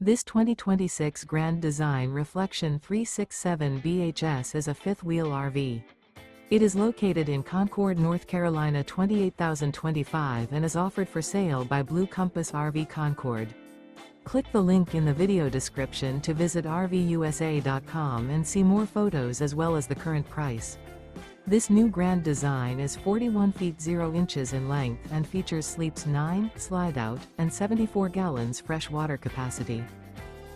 This 2026 Grand Design Reflection 367 BHS is a fifth-wheel RV. It is located in Concord, North Carolina 28025 and is offered for sale by Blue Compass RV Concord. Click the link in the video description to visit RVUSA.com and see more photos as well as the current price. This new Grand Design is 41 feet 0 inches in length and features sleeps 9, slide-out, and 74 gallons fresh water capacity.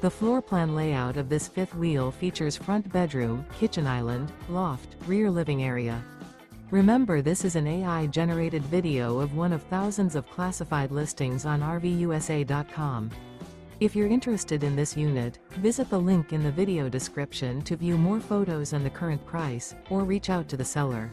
The floor plan layout of this fifth wheel features front bedroom, kitchen island, loft, rear living area. Remember, this is an AI-generated video of one of thousands of classified listings on RVUSA.com. If you're interested in this unit, visit the link in the video description to view more photos and the current price, or reach out to the seller.